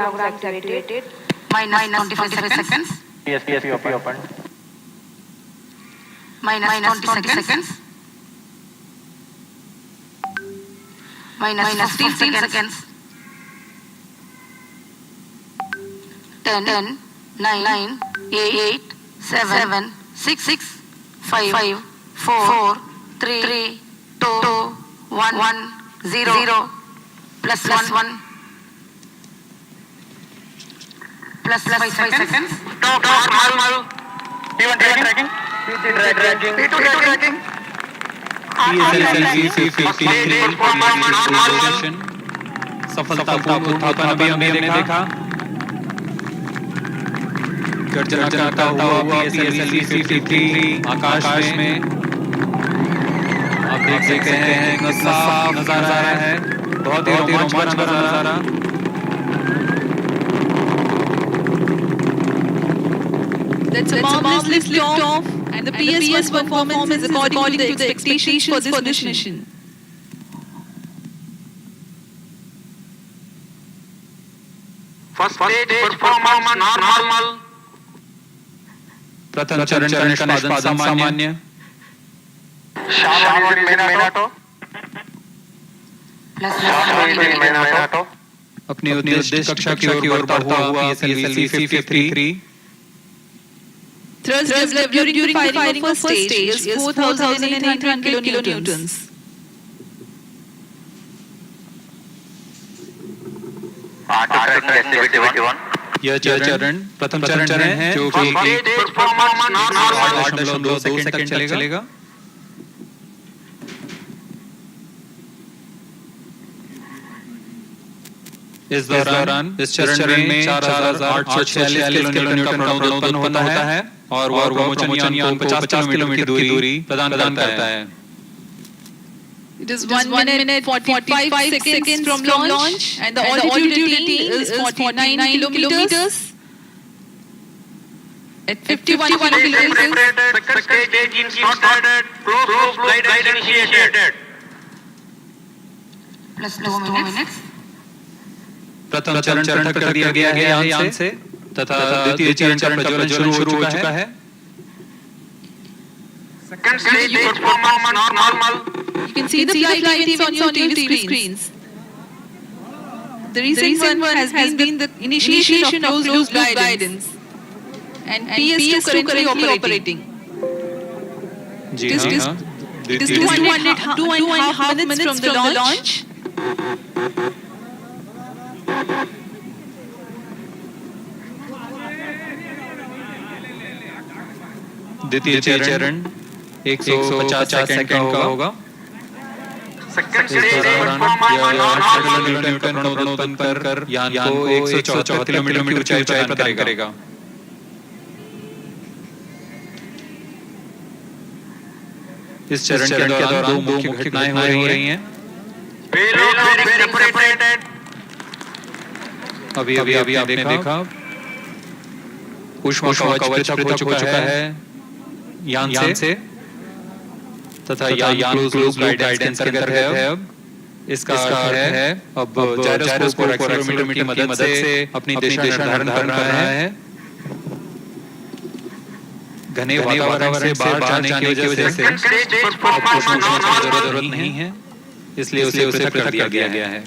program is activated. Minus 25 seconds. PSP open. Minus 20 seconds. Minus 15 seconds. 10, 9, 8, 7, 6, 5, 4, 3, 2, 1, 0, plus 1, plus 5 seconds. Normal. P1 tracking. P2 tracking. PSLV C-53 position सफलतापूर्ण उत्थापन अभी हमने देखा। गर्जना करता हुआ PSLV C-53 आकाश में आप देख सकते हैं कि साफ नजारा है, बहुत ही रोमांच भरा नजारा। That's a marvelous lift-off, and the PS-1 performance is according to the expectations for this mission. First stage performance normal. प्रथम चरण निष्पादन सामान्य। Sharp minuto. Plus अपनी उद्देश्य कक्षा की ओर बढ़ता हुआ PSLV C-53 Thrust developed during firing of first stage is 4,800 kilonewtons. यह चरण प्रथम चरण है जो कि 8.2 सेकंड तक चलेगा। इस दौरान इस चरण में 4,846 किलोन्यूटन उत्पन्न होता है और वह प्रमोचन यान को 50 किलोमीटर की दूरी प्रदान करता है। It is 1 minute 45 seconds from launch, and the altitude attained is 49 kilometers. At 51 kilometers, Second stage engine started. Close flight initiated. plus 2 minutes. प्रथम चरण तक कर दिया गया है यान से तथा द्वितीय चरण का प्रज्वलन शुरू हो चुका है। Second stage performance normal. you can see the flight events on your TV screens. The recent one has been the initiation of closed loop guidance, and PS2 currently operating. जी हाँ, It is 2.5 minutes from the launch. द्वितीय चरण 150 second का होगा। Second इस stage दौरान performance यह normal. Kilometre उत्पन्न कर यान को 174 किलोमीटर की ऊंचाई प्रदान करेगा। इस चरण के दौरान दो मुख्य घटनाएं हो रही हैं। Payload very separated. अभी आपने देखा ऊष्मा कवच पृथक हो चुका है यान से तथा यान क्लोज लूप गाइडेंस के अंतर्गत है। अब इसका अर्थ है अब जायरोस्कोप और एक्सेलेरोमीटर की मदद से अपनी दिशा निर्धारण कर रहा है। घने वातावरण से बाहर जाने की वजह से Second stage performance normal. जरूरत नहीं है, इसलिए उसे पृथक कर दिया गया है।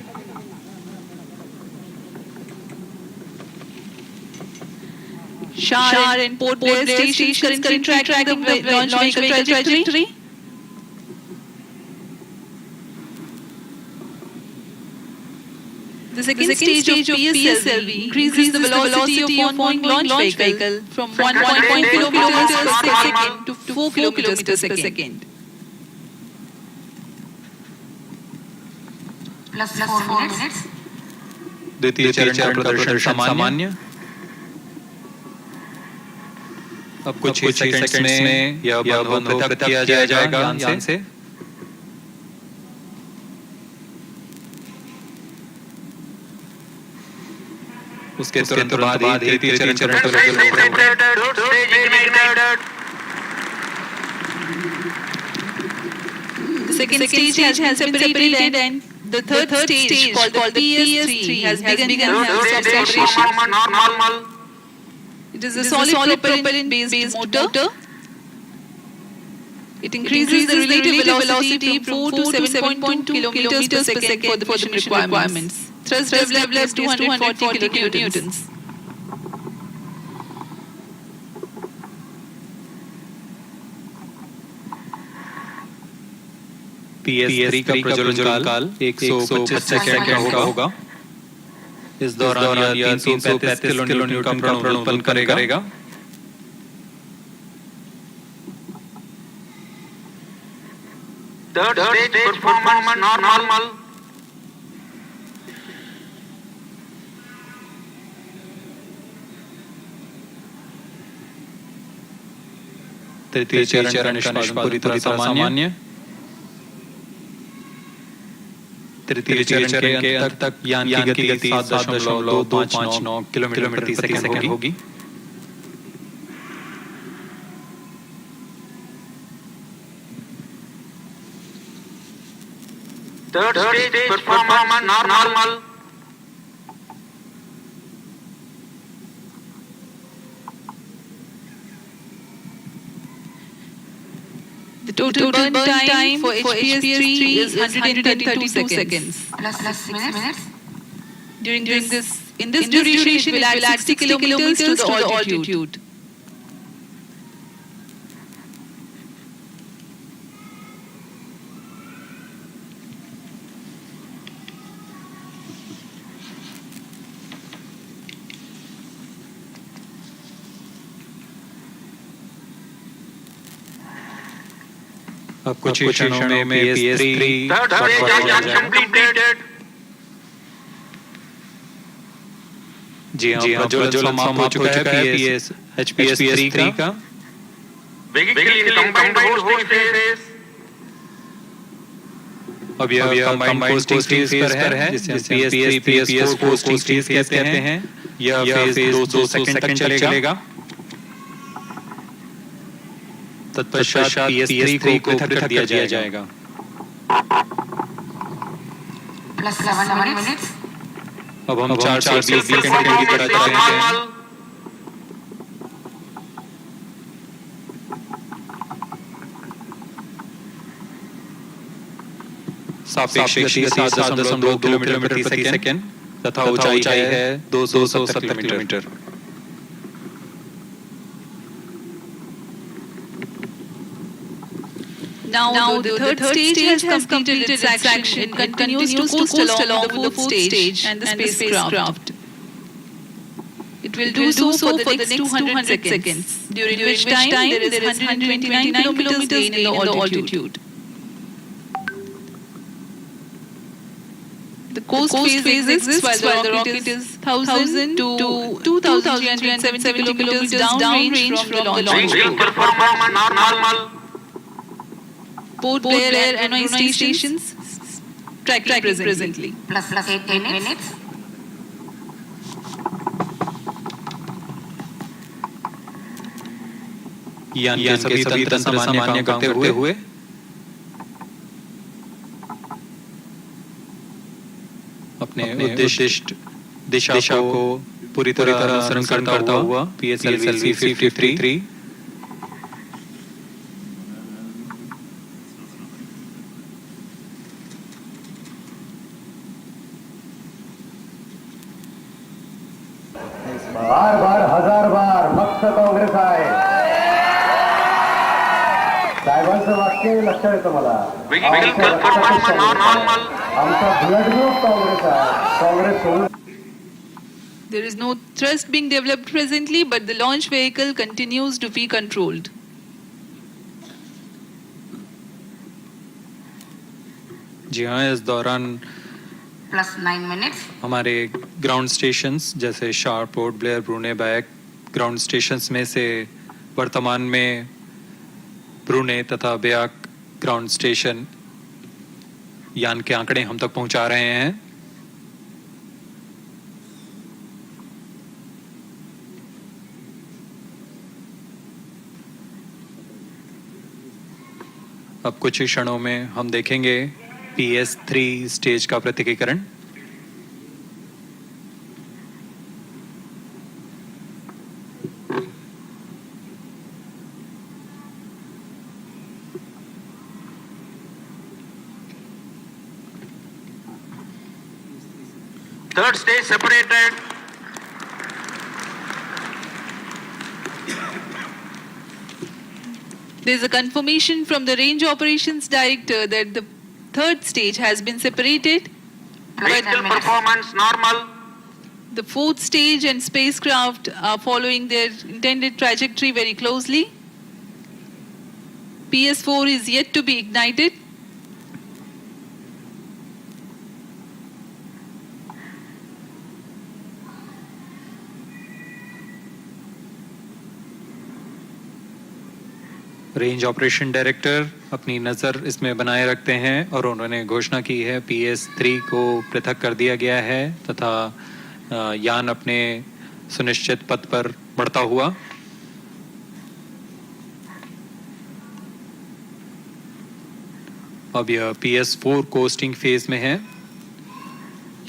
Shar and Port Blair stations currently tracking the launch vehicle trajectory. The second stage of PSLV increases the velocity of ongoing launch vehicle from 1.1 kilometers per second to 4 kilometers per second. Plus 4 minutes. द्वितीय चरण का प्रदर्शन सामान्य। अब कुछ ही seconds में यह बंद हो पृथक किया जाएगा यान से। उसके तुरंत बाद ही तृतीय चरण Second stage separated. Third stage ignited. The second stage has been separated, and The third stage called the Pslv has begun in Third stage operation. normal. It is a solid propellant-based motor. It increases the relative velocity from 4 to 7.2 kilometers per second for the mission requirements. Thrust developed is 240 kilonewtons. PS3 का प्रज्वलन काल 125 second का होगा। इस दौरान यह 335 kilonewton का प्रण उत्पन्न करेगा। Third stage performance normal. तृतीय चरण का निष्पादन पूरी तरह सामान्य। तृतीय चरण के अंत तक यान की गति 7.259 किलोमीटर प्रति सेकंड होगी। Third stage performance normal. The total burn time for HPS-3 is 132 seconds. Plus minutes. During this duration, it will add 60 kilometers to the altitude. अब कुछ ही क्षणों में PS3 Third stage is completed. जी हाँ, प्रज्वलन समाप्त हो चुका है HPS-3 का। Vehicle in combined hosting phase. अब यह कंबाइंड होस्टिंग फेज पर है, जिसे PS3 PS4 होस्टिंग फेज कहते हैं। यह फेज 200 सेकंड तक चलेगा। तत्पश्चात PS3 को पृथक कर दिया जाएगा। Plus 7 minutes. अब हम 420 सेकंड की तरह चलेंगे। सापेक्ष गति 7.2 किलोमीटर प्रति सेकंड तथा ऊंचाई है 270 kilometre. Now the third stage has completed its action and continues to coast along the fourth stage and the spacecraft. It will do so for the next 200 seconds, during which time there is 129 kilometers gain in the altitude. The coast phase exists while the rocket is 1,000 to 2,370 kilometers downrange from the launch Vehicle pad. performance normal. Port Blair and NOI stations tracking presently. Plus 8 minutes. यान के सभी तंत्र सामान्य करते हुए अपने उद्दिष्ट दिशा को पूरी तरह अनुसरण करता हुआ PSLV C-53 बार हजार बार फक्त काँग्रेस आहे. साहेबांचं वाक्य लक्षात येतं मला. Vehicle performance normal. आमचा ब्लड ग्रुप काँग्रेस आहे. काँग्रेस सोडून There is no thrust being developed presently, but the launch vehicle continues to be controlled. जी हाँ, इस दौरान Plus 9 minutes. हमारे ग्राउंड स्टेशंस जैसे शारपोर्ट Blair Brunei Biak ground stations में से वर्तमान में ब्रूने तथा बेयाक ग्राउंड स्टेशन यान के आंकड़े हम तक पहुंचा रहे हैं। अब कुछ ही क्षणों में हम देखेंगे PS3 स्टेज का पृथकीकरण। Third stage separated. There is a confirmation from the Range Operations Director that the third stage has been separated. Plus Vehicle 10 minutes. performance normal. The fourth stage and spacecraft are following their intended trajectory very closely. PS4 is yet to be ignited. Range operation director अपनी नज़र इसमें बनाए रखते हैं और उन्होंने घोषणा की है PS3 को पृथक कर दिया गया है तथा यान अपने सुनिश्चित पथ पर बढ़ता हुआ। अब यह PS4 कोस्टिंग फेज में है।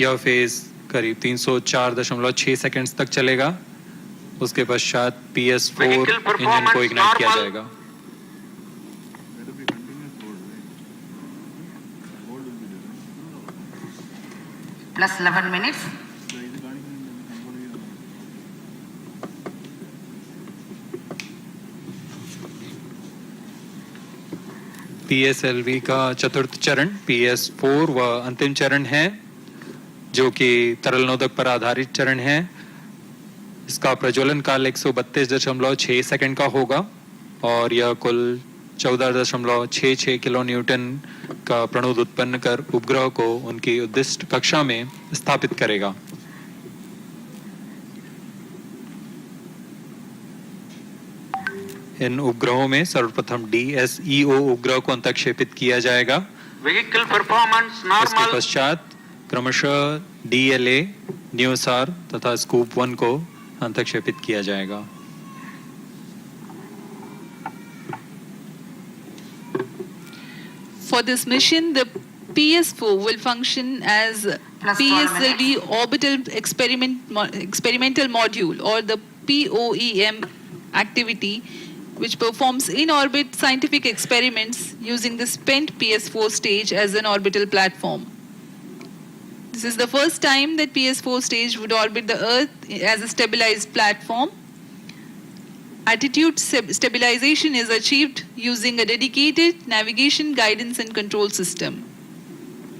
यह फेज करीब 304.6 सेकंड्स तक चलेगा। उसके पश्चात PS4 इंजन को इग्नाइट किया जाएगा। Plus 11 minutes. PSLV का चतुर्थ चरण PS4 व अंतिम चरण है जो कि तरल नोदक पर आधारित चरण है। इसका प्रज्वलन काल 132.6 सेकंड का होगा और यह कुल 14.66 किलो न्यूटन का प्रणोद उत्पन्न कर उपग्रह को उनकी उद्दिष्ट कक्षा में स्थापित करेगा। इन उपग्रहों में सर्वप्रथम DSEO उपग्रह को अंतक्षेपित किया जाएगा। Vehicle performance इसके normal. पश्चात क्रमशः DLA, न्यूसार तथा स्कूप 1 को अंतक्षेपित किया जाएगा। For this mission, the PS4 will function as Plus 12 PSLV Orbital Experimental Module, or the POEM activity, which performs in-orbit scientific experiments using the spent PS4 stage as an orbital platform. This is the first time that PS4 stage would orbit the Earth as a stabilized platform. Attitude stabilization is achieved using a dedicated navigation, guidance and control system.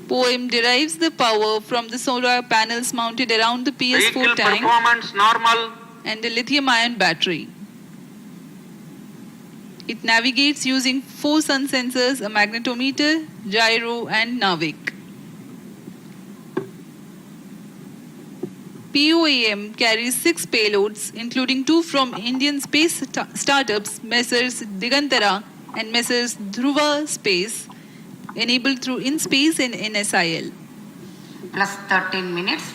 POEM derives the power from the solar panels mounted around the PS4 Vehicle tank performance normal. and a lithium-ion battery. It navigates using 4 sun sensors, a magnetometer, gyro and NAVIC. POEM carries 6 payloads, including 2 from Indian space startups, Messrs. Digantara and Messrs. Dhruva Space, enabled through InSpace and NSIL. Plus 13 minutes.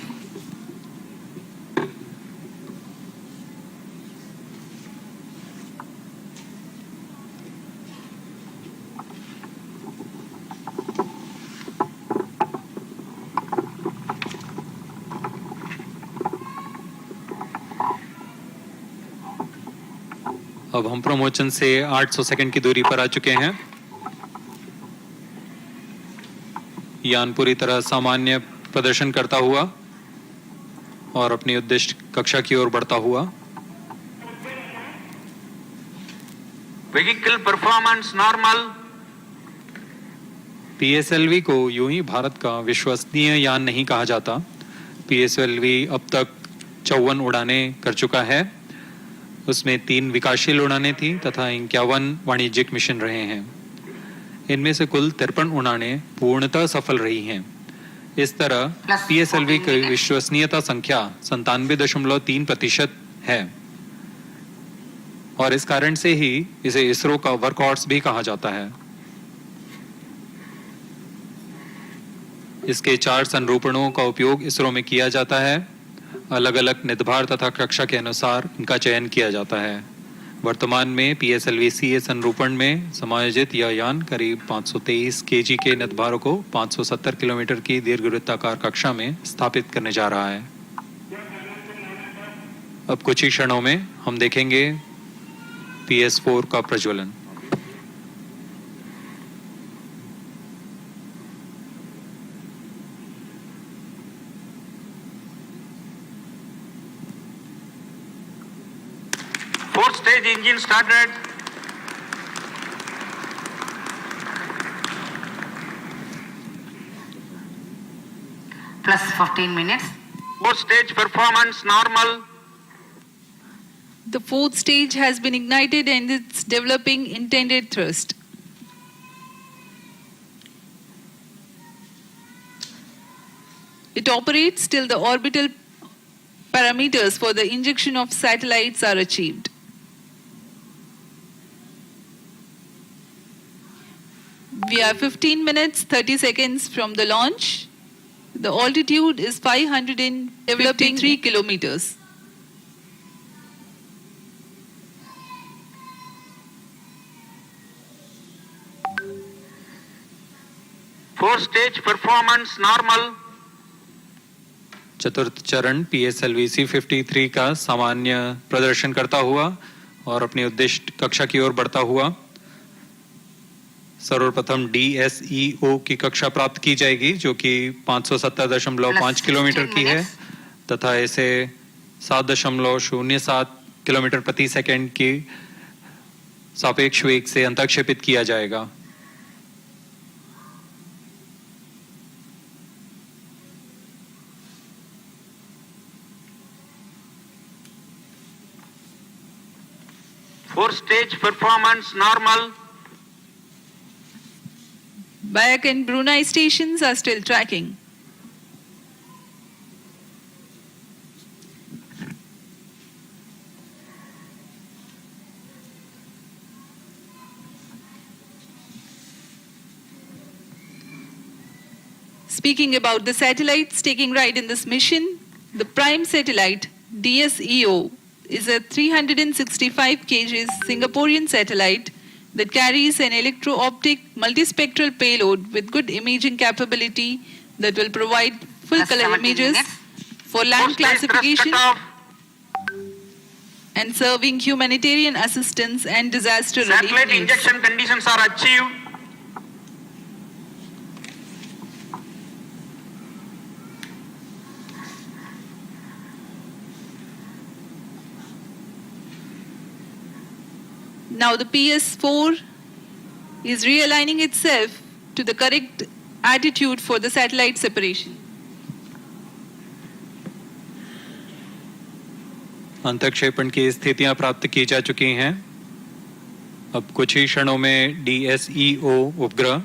अब हम प्रमोचन से 800 second की दूरी पर आ चुके हैं। यान पूरी तरह सामान्य प्रदर्शन करता हुआ और अपनी उद्दिष्ट कक्षा की ओर बढ़ता हुआ। Vehicle performance normal. PSLV को यूं ही भारत का विश्वसनीय यान नहीं कहा जाता। PSLV अब तक 54 उड़ानें कर चुका है। उसमें 3 विकासशील उड़ानें थी तथा 51 वाणिज्यिक मिशन रहे हैं। इनमें से कुल 53 उड़ानें पूर्णतः सफल रही हैं। इस तरह PSLV की विश्वसनीयता संख्या 97.3% है और इस कारण से ही इसे इसरो का वर्कहॉर्स भी कहा जाता है। इसके 4 संरूपणों का उपयोग इसरो में किया जाता है। अलग अलग निदभार तथा कक्षा के अनुसार इनका चयन किया जाता है। वर्तमान में PSLV-CA संरूपण में समायोजित यह यान करीब 523 kg के नतभारों को 570 किलोमीटर की दीर्घवृत्ताकार कक्षा में स्थापित करने जा रहा है। अब कुछ ही क्षणों में हम देखेंगे PS4 का प्रज्वलन। Fourth stage engine started. Plus 15 minutes. Fourth stage performance normal. The fourth stage has been ignited and it's developing intended thrust. It operates till the orbital parameters for the injection of satellites are achieved. We are 15 minutes 30 seconds from the launch. The altitude is 553 kilometers. Fourth stage performance normal. चतुर्थ चरण PSLV C-53 का सामान्य प्रदर्शन करता हुआ और अपनी उद्दिष्ट कक्षा की ओर बढ़ता हुआ सर्वप्रथम DSEO की कक्षा प्राप्त की जाएगी जो कि 570.5 किलोमीटर की है तथा इसे 7.07 किलोमीटर प्रति सेकंड की सापेक्ष वेग से अंतःक्षेपित किया जाएगा। Fourth stage performance normal. Bayak and Brunei stations are still tracking. Speaking about the satellites taking right in this mission, the prime satellite DSEO is a 365 kg Singaporean satellite that carries an electro-optic multispectral payload with good imaging capability that will provide full Plus color 17 images minutes. for land Fourth stage thrust classification cutoff. and serving humanitarian assistance and disaster relief Satellite needs. injection conditions are achieved. Now the PS4 is realigning itself to the correct attitude for the satellite separation. अंतःक्षेपण की स्थितियां प्राप्त की जा चुकी हैं। अब कुछ ही क्षणों में DSEO उपग्रह,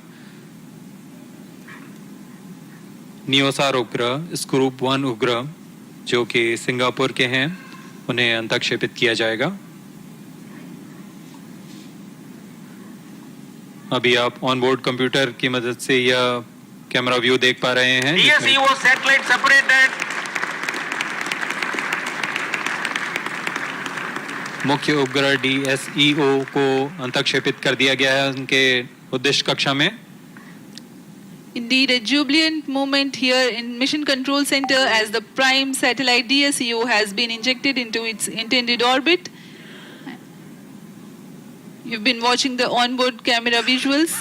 नियोसार उपग्रह, स्क्रूप 1 उपग्रह जो कि सिंगापुर के हैं उन्हें अंतःक्षेपित किया जाएगा। अभी आप ऑनबोर्ड कंप्यूटर की मदद से यह कैमरा व्यू देख पा रहे हैं जिसमें DSEO satellite separated. मुख्य उपग्रह DSEO को अंतःक्षेपित कर दिया गया है उनके उद्देश्य कक्षा में। Indeed, a jubilant moment here in Mission Control Center as the prime satellite DSEO has been injected into its intended orbit. You've been watching the onboard camera visuals.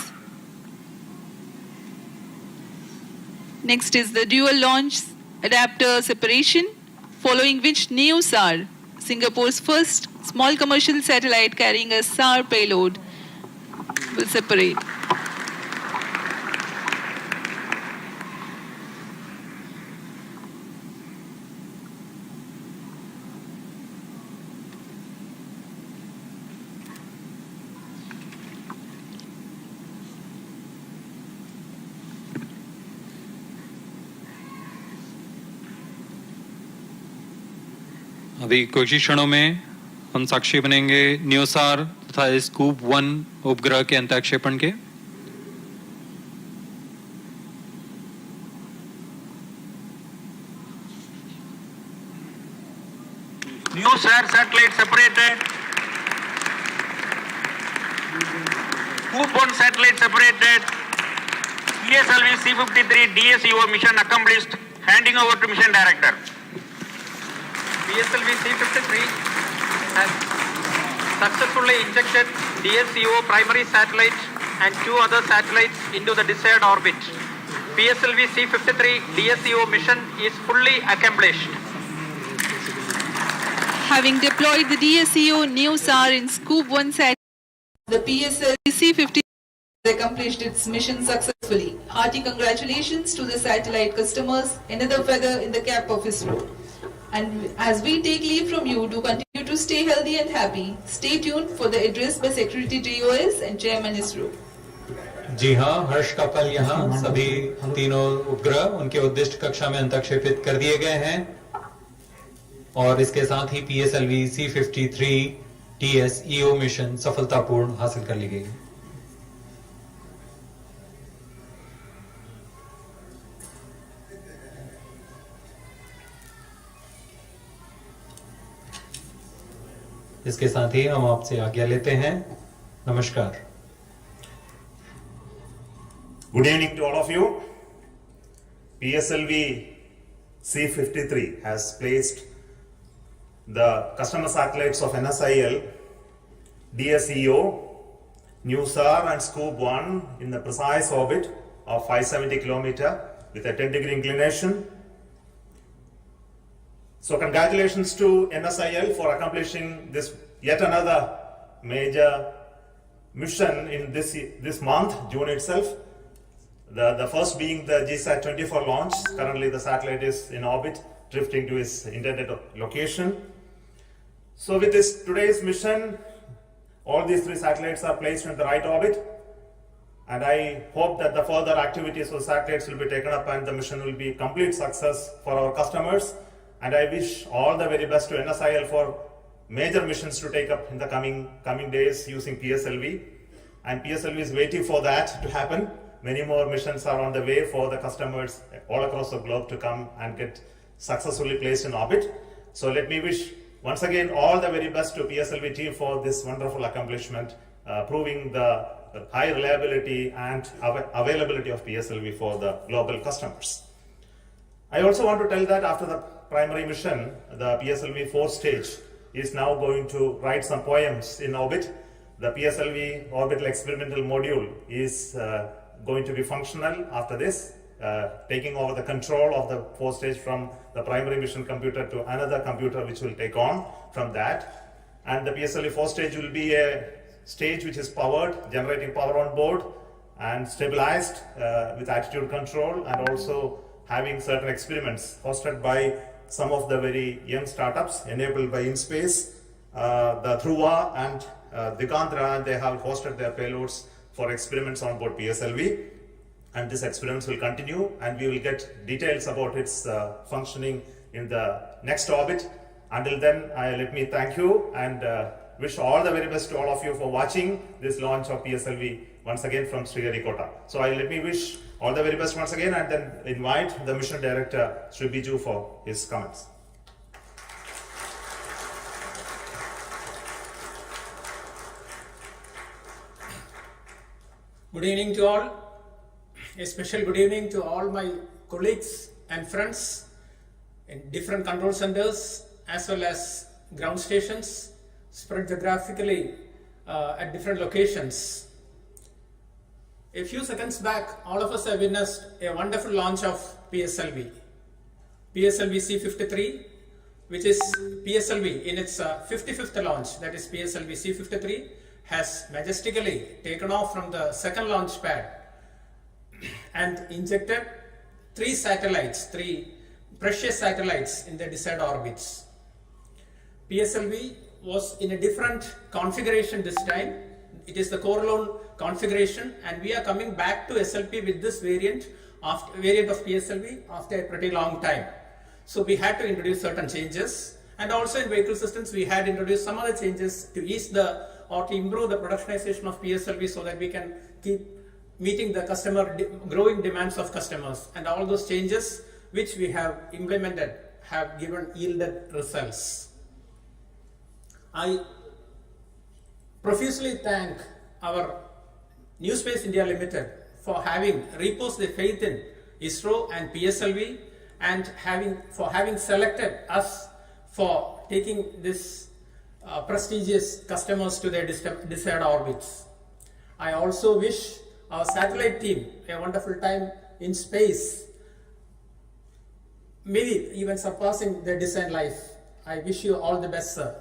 Next is the dual launch adapter separation, following which NeoSAR, Singapore's first small commercial satellite carrying a SAR payload, will separate. अभी कुछ ही क्षणों में हम साक्षी बनेंगे न्यूसार तथा scoop 1 उपग्रह के अंतःक्षेपण के। NeoSAR satellite separated. Scoop 1 satellite separated. PSLV C-53 DSEO mission accomplished. Handing over to mission director. PSLV C-53 has successfully injected DSEO primary satellite and 2 other satellites into the desired orbit. PSLV C-53 DSEO mission is fully accomplished. Having deployed the DSEO new SAR in Scoop 1 satellite, the PSLV C-53 accomplished its mission successfully. Hearty congratulations to the satellite customers, another feather in the cap of ISRO. And as we take leave from you, do continue to stay healthy and happy. Stay tuned for the address by Secretary DOS and Chairman ISRO. जी हाँ, हर्ष का पल यहाँ सभी तीनों उपग्रह उनके उद्दिष्ट कक्षा में अंतक्षेपित कर दिए गए हैं और इसके साथ ही PSLV C-53 DSEO मिशन सफलतापूर्ण हासिल कर ली गई। इसके साथ ही हम आपसे आज्ञा लेते हैं। नमस्कार। Good evening to all of you. PSLV C-53 has placed the customer satellites of NSIL, DSEO, NewSAR and Scoop 1 in the precise orbit of 570 km with a 10-degree inclination. So congratulations to NSIL for accomplishing this yet another major mission in this month, June itself. The first being the GSAT-24 launch. Currently the satellite is in orbit, drifting to its intended location. So with today's mission, all these 3 satellites are placed in the right orbit, and I hope that the further activities of satellites will be taken up and the mission will be a complete success for our customers. And I wish all the very best to NSIL for major missions to take up in the coming days using PSLV. And PSLV is waiting for that to happen. Many more missions are on the way for the customers all across the globe to come and get successfully placed in orbit. So let me wish once again all the very best to PSLV team for this wonderful accomplishment, proving the high reliability and availability of PSLV for the global customers. I also want to tell that after the primary mission, the PSLV 4th stage is now going to write some poems in orbit. The PSLV orbital experimental module is going to be functional after this, taking over the control of the 4th stage from the primary mission computer to another computer which will take on from that. And the PSLV 4th stage will be a stage which is powered, generating power on board and stabilized with attitude control, and also having certain experiments hosted by some of the very young startups enabled by InSpace, the Dhruva and Digantra, and they have hosted their payloads for experiments on board PSLV, and these experiments will continue, and we will get details about its functioning in the next orbit. Until then, let me thank you and wish all the very best to all of you for watching this launch of PSLV once again from Sriharikota. So let me wish all the very best once again, and then invite the mission director Sri Biju for his comments. Good evening to all. A special good evening to all my colleagues and friends in different control centers as well as ground stations spread geographically at different locations. A few seconds back, all of us have witnessed a wonderful launch of PSLV. PSLV C-53, which is PSLV in its 55th launch, that is PSLV C-53, has majestically taken off from the second launch pad and injected 3 satellites, 3 precious satellites in their desired orbits. PSLV was in a different configuration this time. It is the core alone configuration, and we are coming back to SLP with this variant of PSLV after a pretty long time. So we had to introduce certain changes, and also in vehicle systems we had introduced some other changes to ease or to improve the productionization of PSLV so that we can keep meeting the growing demands of customers. And all those changes which we have implemented have yielded results. I profusely thank our New Space India Limited for having reposed their faith in ISRO and PSLV and for having selected us for taking this prestigious customers to their desired orbits. I also wish our satellite team a wonderful time in space, maybe even surpassing their designed life. I wish you all the best, sir.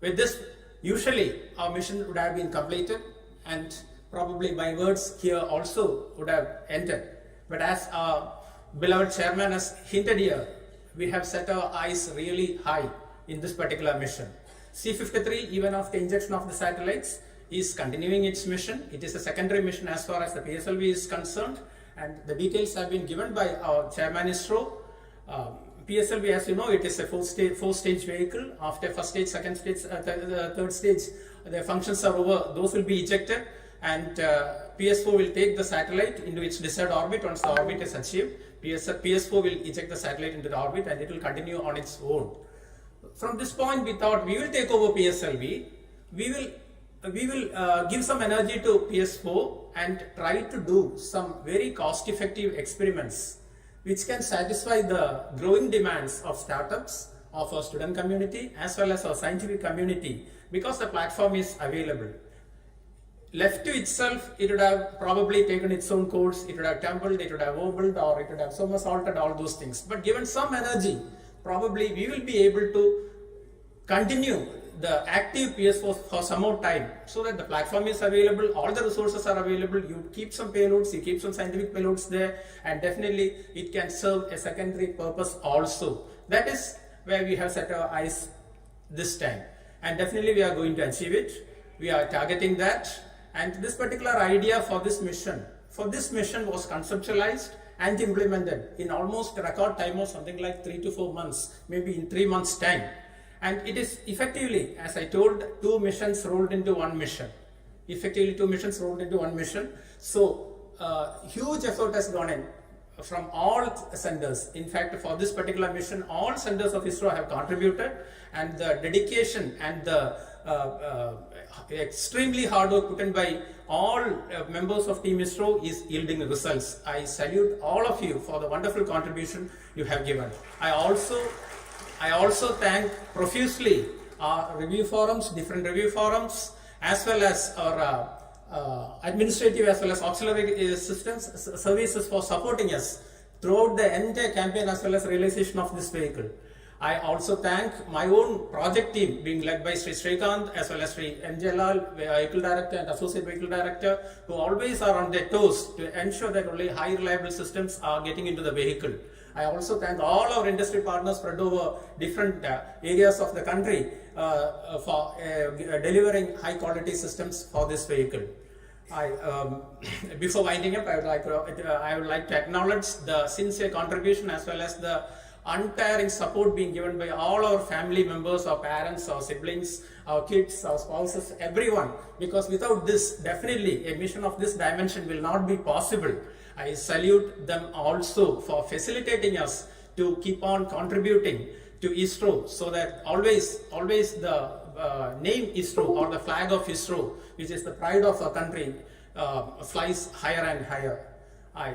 With this, usually our mission would have been completed and probably my words here also would have ended. But as our beloved chairman has hinted here, we have set our eyes really high in this particular mission. C-53, even after injection of the satellites, is continuing its mission. It is a secondary mission as far as the PSLV is concerned, and the details have been given by our chairman ISRO. PSLV, as you know, it is a four-stage vehicle. After first stage, second stage, third stage, the functions are over. Those will be ejected, and PS4 will take the satellite into its desired orbit. Once the orbit is achieved, PS4 will eject the satellite into the orbit, and it will continue on its own. From this point, we thought we will take over PSLV. We will give some energy to PS4 and try to do some very cost-effective experiments which can satisfy the growing demands of startups, of our student community, as well as our scientific community, because the platform is available. Left to itself, it would have probably taken its own course, it would have tumbled, it would have wobbled, or it would have somersaulted, all those things. But given some energy, probably we will be able to continue the active PS4 for some more time, so that the platform is available, all the resources are available, you keep some payloads, you keep some scientific payloads there, and definitely it can serve a secondary purpose also. That is where we have set our eyes this time, and definitely we are going to achieve it. We are targeting that, and this particular idea for this mission was conceptualized and implemented in almost a record time of something like 3 to 4 months, maybe in 3 months time. And it is effectively, as I told, two missions rolled into one mission. So, huge effort has gone in from all centers. In fact, for this particular mission, all centers of ISRO have contributed, and the dedication and the extremely hard work put in by all members of Team ISRO is yielding results. I salute all of you for the wonderful contribution you have given. I also thank profusely our review forums, different review forums, as well as our administrative as well as auxiliary services for supporting us throughout the entire campaign as well as realization of this vehicle. I also thank my own project team being led by Sri Srikanth as well as Sri M. Jalal, Vehicle Director and Associate Vehicle Director, who always are on their toes to ensure that only high reliable systems are getting into the vehicle. I also thank all our industry partners spread over different areas of the country for delivering high quality systems for this vehicle. Before winding up, I would like to acknowledge the sincere contribution as well as the untiring support being given by all our family members, our parents, our siblings, our kids, our spouses, everyone. Because without this, definitely a mission of this dimension will not be possible. I salute them also for facilitating us to keep on contributing to ISRO, so that always the name ISRO or the flag of ISRO, which is the pride of our country, flies higher and higher. I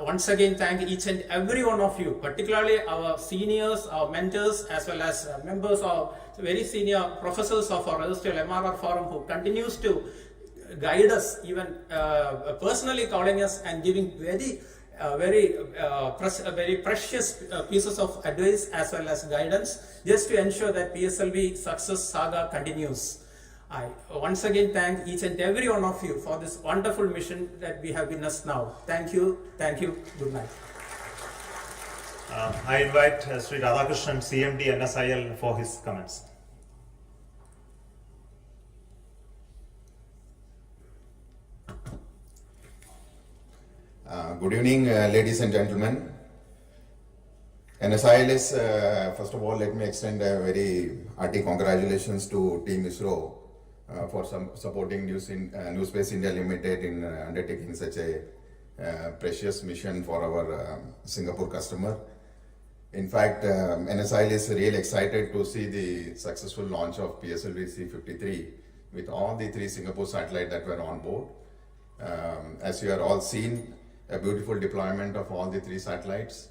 once again thank each and every one of you, particularly our seniors, our mentors, as well as members of very senior professors of our Industrial MRR Forum, who continues to guide us, even personally calling us and giving very precious pieces of advice as well as guidance, just to ensure that PSLV success saga continues. I once again thank each and every one of you for this wonderful mission that we have witnessed now. Thank you, good night. I invite Sri Radhakrishnan, CMD NSIL, for his comments. Good evening, ladies and gentlemen. NSIL is, first of all, let me extend a very hearty congratulations to Team ISRO for supporting New Space India Limited in undertaking such a precious mission for our Singapore customer. In fact, NSIL is really excited to see the successful launch of PSLV C-53 with all the 3 Singapore satellites that were on board. As you are all seen, a beautiful deployment of all the 3 satellites.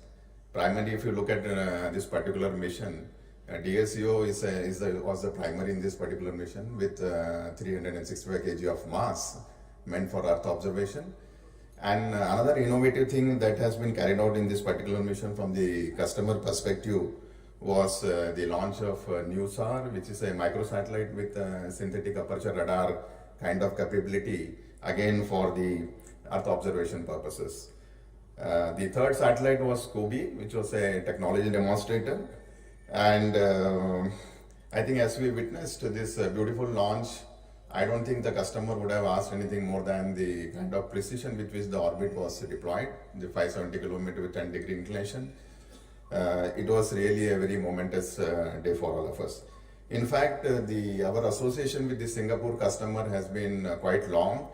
Primarily, if you look at this particular mission, DSEO was the primary in this particular mission with 365 kg of mass meant for Earth observation. And another innovative thing that has been carried out in this particular mission from the customer perspective was the launch of NewSAR, which is a microsatellite with synthetic aperture radar kind of capability, again for the Earth observation purposes. The 3rd satellite was COBE, which was a technology demonstrator. And I think as we witnessed this beautiful launch, I don't think the customer would have asked anything more than the kind of precision with which the orbit was deployed, the 570 kilometer with 10-degree inclination. It was really a very momentous day for all of us. In fact, our association with the Singapore customer has been quite long,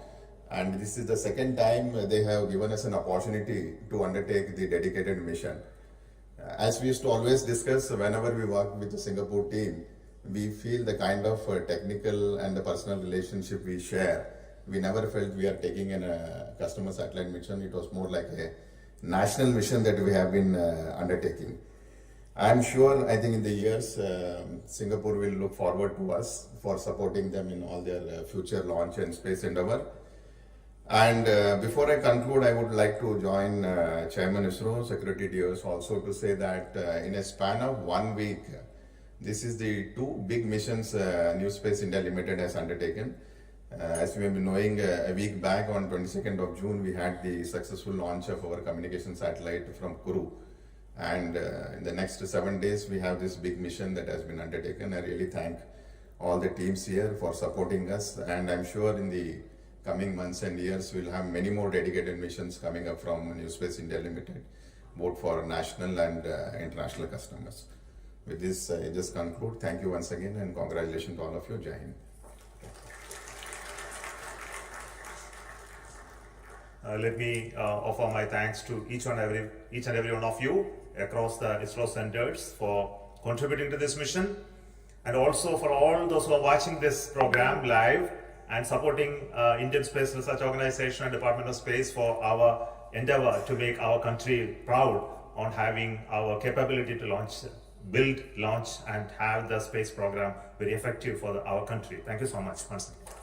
and this is the 2nd time they have given us an opportunity to undertake the dedicated mission. As we used to always discuss, whenever we work with the Singapore team, we feel the kind of technical and the personal relationship we share. We never felt we are taking in a customer satellite mission. It was more like a national mission that we have been undertaking. I'm sure, I think in the years, Singapore will look forward to us for supporting them in all their future launch and space endeavor. And before I conclude, I would like to join Chairman ISRO, Secretary DOS also to say that in a span of 1 week, this is the 2 big missions New Space India Limited has undertaken. As we have been knowing, a week back on 22nd of June, we had the successful launch of our communication satellite from Kourou. And in the next 7 days, we have this big mission that has been undertaken. I really thank all the teams here for supporting us. And I'm sure in the coming months and years, we'll have many more dedicated missions coming up from New Space India Limited, both for national and international customers. With this, I just conclude. Thank you once again and congratulations to all of you. Jai Hind. Let me offer my thanks to each and every one of you across the ISRO centers for contributing to this mission, and also for all those who are watching this program live and supporting Indian Space Research Organization and Department of Space for our endeavor to make our country proud on having our capability to build, launch and have the space program very effective for our country. Thank you so much once again.